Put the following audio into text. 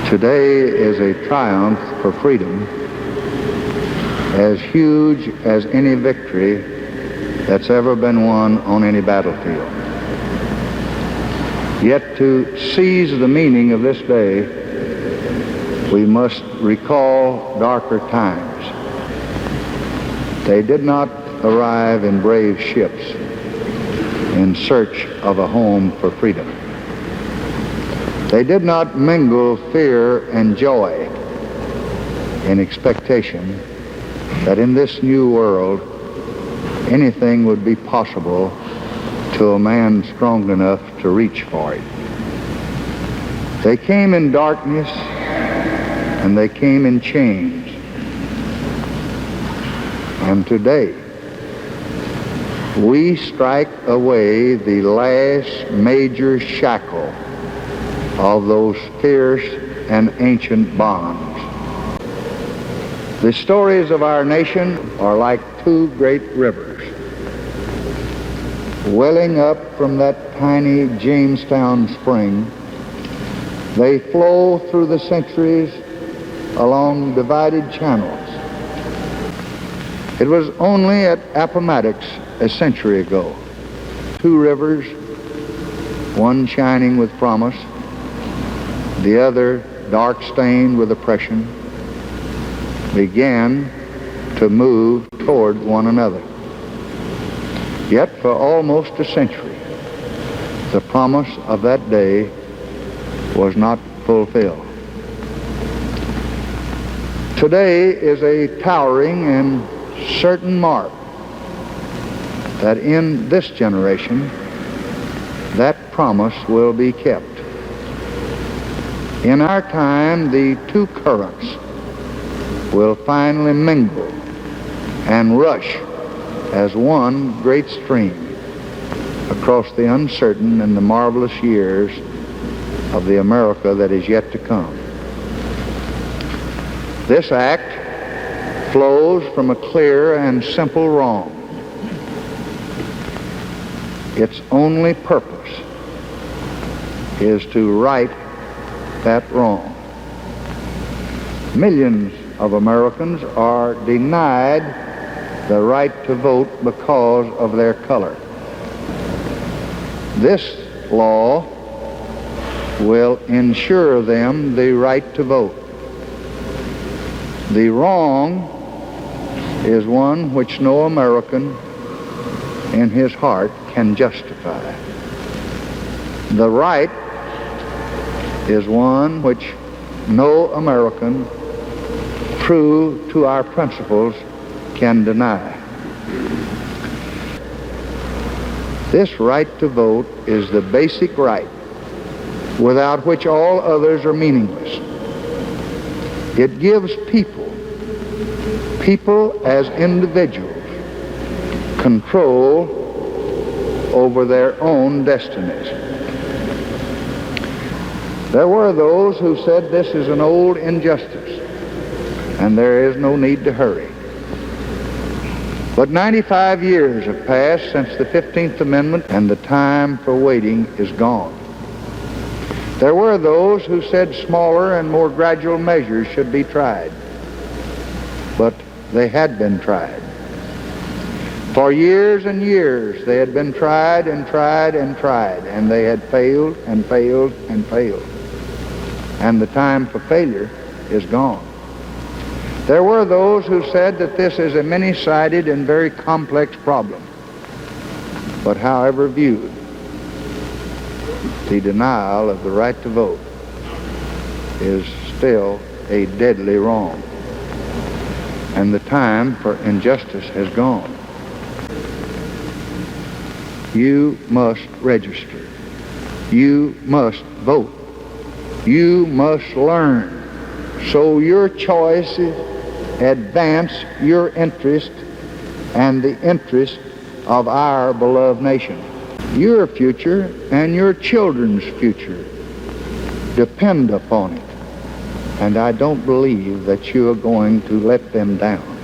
Today is a triumph for freedom as huge as any victory that's ever been won on any battlefield. Yet to seize the meaning of this day, we must recall darker times. They did not arrive in brave ships in search of a home for freedom. They did not mingle fear and joy in expectation that in this new world anything would be possible to a man strong enough to reach for it. They came in darkness and they came in chains. And today, we strike away the last major shackle of those fierce and ancient bonds. The stories of our nation are like two great rivers, welling up from that tiny Jamestown spring. They flow through the centuries along divided channels. It was only at Appomattox a century ago, two rivers, one shining with promise, the other dark-stained with oppression, began to move toward one another. Yet for almost a century, the promise of that day was not fulfilled. Today is a towering and certain mark that in this generation, that promise will be kept. In our time, the two currents will finally mingle and rush as one great stream across the uncertain and the marvelous years of the America that is yet to come. This act flows from a clear and simple wrong. Its only purpose is to right that wrong. Millions of Americans are denied the right to vote because of their color. This law will ensure them the right to vote. The wrong is one which no American in his heart can justify. The right is one which no American true to our principles can deny. This right to vote is the basic right without which all others are meaningless. It gives people as individuals, control over their own destinies. There were those who said this is an old injustice and there is no need to hurry. But 95 years have passed since the 15th Amendment and the time for waiting is gone. There were those who said smaller and more gradual measures should be tried, but they had been tried. For years and years they had been tried and tried and tried, and they had failed and failed and failed. And the time for failure is gone. There were those who said that this is a many-sided and very complex problem. But however viewed, the denial of the right to vote is still a deadly wrong. And the time for injustice has gone. You must register. You must vote. You must learn so your choices advance your interest and the interest of our beloved nation. Your future and your children's future depend upon it, and I don't believe that you are going to let them down.